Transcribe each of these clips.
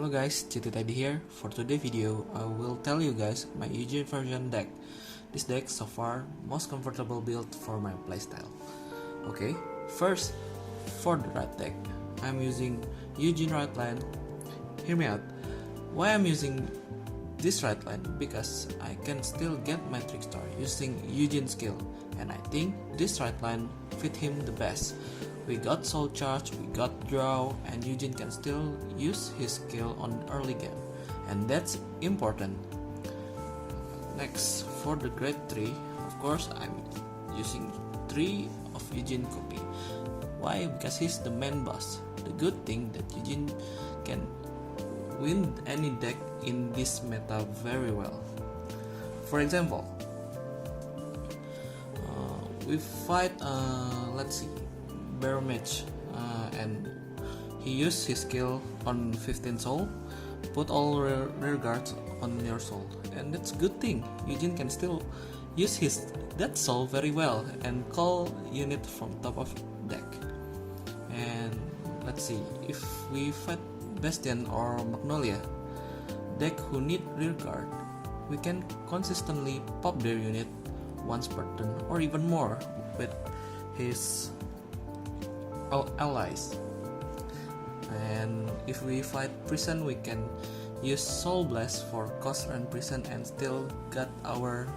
Hello guys, Citit-id here. For today's video, I will tell you guys my Eugene deck. This deck so far most comfortable build for my playstyle. Okay, first for the right deck, I'm using Eugene right line. Hear me out. Why I'm using this right line? Because I can still get my trickstar using Eugene skill, and I think this right line fit him the best. We got soul charge, we got draw, and Eugene can still use his skill on early game, and that's important. Next, for the grade 3, of course I'm using 3 of Eugene copy. Why? Because he's the main boss. The good thing that Eugene can win any deck in this meta very well. For example, we fight let's see, Bear Mage, and he used his skill on 15 soul, put all rear guards on your soul, and that's a good thing. Eugene can still use that soul very well and call unit from top of deck. And let's see, if we fight Bastion or Magnolia, deck who need rear guard, we can consistently pop their unit once per turn or even more with his allies. And if we fight Prison, we can use Soul Blast for cost and Prison and still got our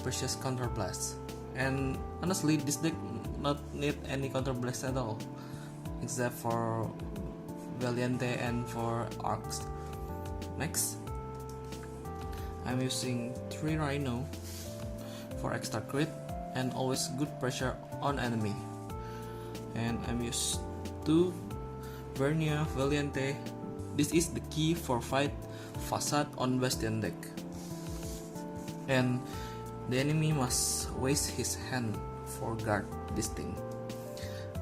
precious counter blast. And honestly, this deck not need any counter blast at all, except for Valiente and for Arcs. Next, I'm using 3 Rhino for extra crit and always good pressure on enemy. And I'm used 2 Vairina Valiente. This is the key for fight Facade on Bastion deck, and the enemy must waste his hand for guard this thing.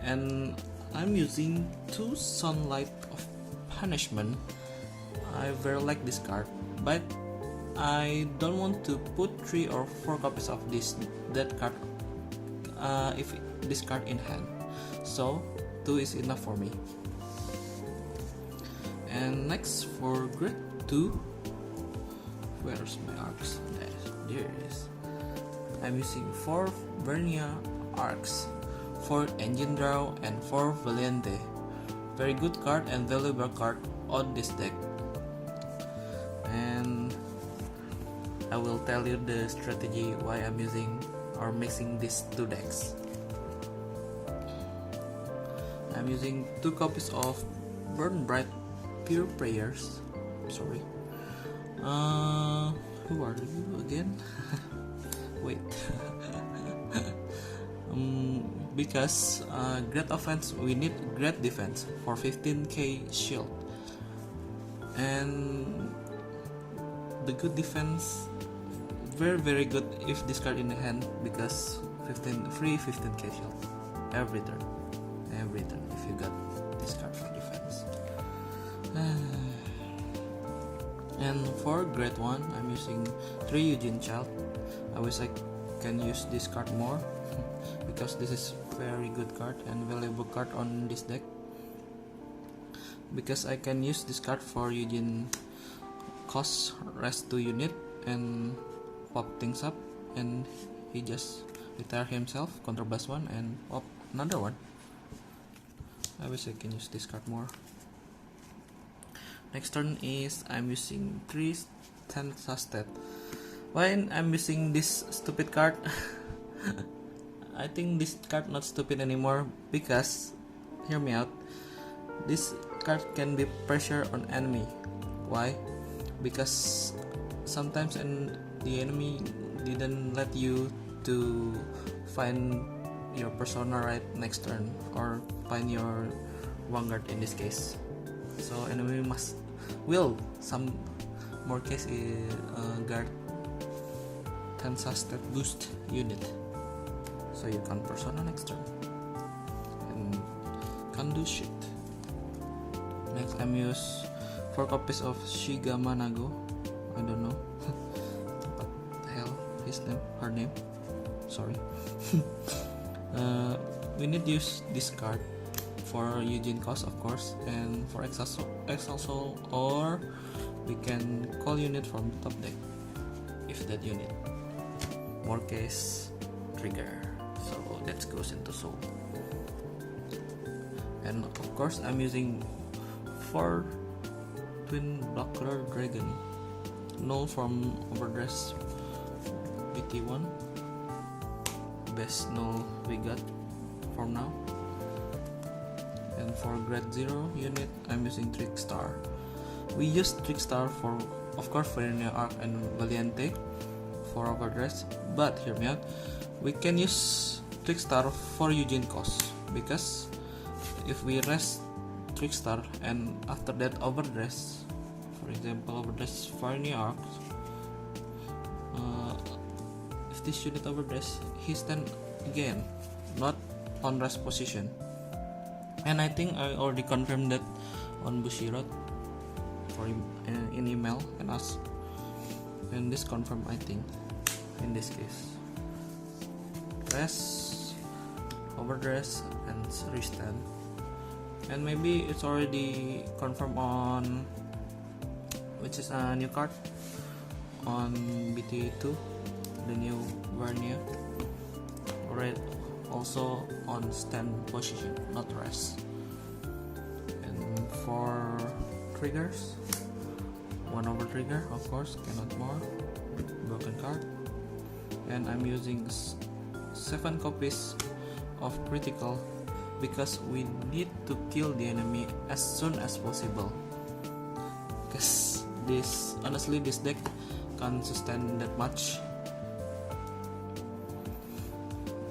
And I'm using 2 Sunlight of Punishment. I very like this card, but I don't want to put 3 or 4 copies of that card if this card in hand, so 2 is enough for me. And next, for grade 2, where's my arcs? There it is. I'm using 4 Vairina arcs, 4 engine draw, and 4 Valiente. Very good card and valuable card on this deck. And I will tell you the strategy why I'm using or mixing these 2 decks. I'm using 2 copies of Burn Bright Pure Prayers. Sorry. Who are you again? Wait. Because great offense, we need great defense for 15k shield, and the good defense very good if this card in the hand, because 15k shield every turn if you got this card for defense. And for grade 1, I'm using 3 Eugene Child. I wish I can use this card more because this is very good card and valuable card on this deck, because I can use this card for Eugene cost rest 2 unit and pop things up, and he just retire himself, counterblast 1 and pop another one. I wish I can use this card more. Next turn is I'm using 3 Susted. Why I'm using this stupid card? I think this card not stupid anymore, because hear me out, this card can be pressure on enemy. Why? Because sometimes the enemy didn't let you to find your persona right next turn, or find your Vanguard in this case. So enemy will some more case guard 10 Susted boost unit, so you can persona next turn and can't do shit. Next, I'm use 4 copies of Shigama Nago. I don't know what the hell her name, sorry. We need to use this card for Eugene cost, of course, and for exile soul, or we can call unit from the top deck if that unit. More case trigger, so that goes into soul. And of course I'm using 4 twin black color dragon null from overdress BT1, best null we got for now. And for grade 0 unit I'm using Trickstar. We use Trickstar for, of course, Vairina Arc and Valiente for overdress, but hear me out, we can use Trickstar for Eugene cost, because if we rest Trickstar and after that overdress, for example overdress Vairina Arc, if this unit overdress, he stand again, not on rest position. And I think I already confirmed that on Bushiroad for in email and ask, and this confirmed, I think, in this case. Rest, overdress, and restand. And maybe it's already confirmed on, which is a new card on BT2, the new Vairina. Alright, also on stand position, not rest. And for triggers, 1 over trigger, of course, cannot more, broken card. And I'm using 7 copies of critical, because we need to kill the enemy as soon as possible, because honestly this deck can't sustain that much.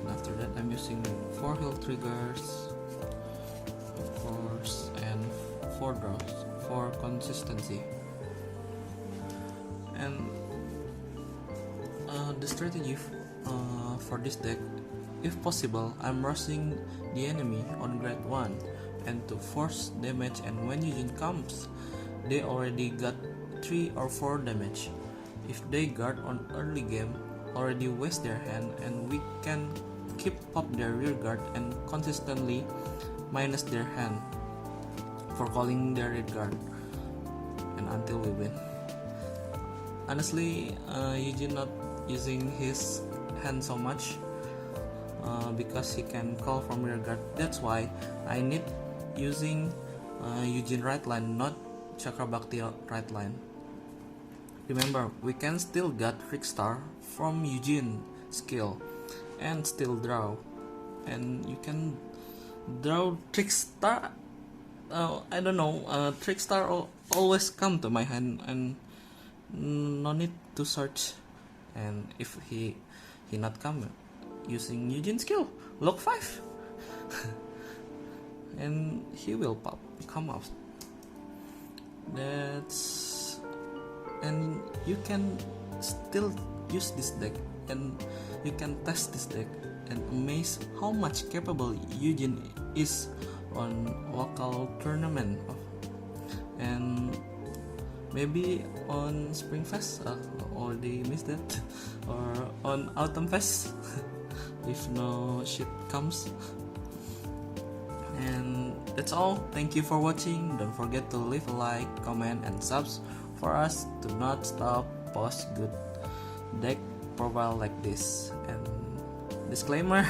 And after that I'm using 4 heal triggers, of course, and 4 draws for consistency. And the strategy for this deck, if possible, I'm rushing the enemy on grade 1 and to force damage, and when Eugene comes, they already got 3 or 4 damage. If they guard on early game, already waste their hand, and we can keep up their rear guard and consistently minus their hand for calling their rear guard, and until we win. Honestly, Eugene not using his hand so much, because he can call from rear guard. That's why I need using Eugene right line, not Chakrabakti right line. Remember, we can still get Trickstar from Eugene skill and still draw, and you can draw Trickstar. I don't know, Trickstar always come to my hand, and no need to search. And if he not come, using Eugene skill, lock 5 and he will come out. And you can still use this deck, and you can test this deck and amaze how much capable Eugene is on local tournament, and maybe on Springfest, already missed that, or on Autumn Fest if no shit comes. And that's all. Thank you for watching. Don't forget to leave a like, comment, and subs for us to not stop post good deck profile like this. And disclaimer,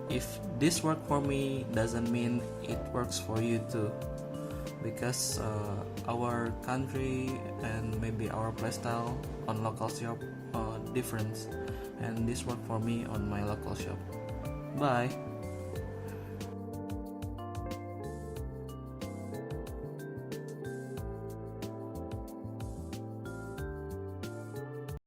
if this worked for me doesn't mean it works for you too, because our country and maybe our playstyle on local shop different, and this worked for me on my local shop. Bye.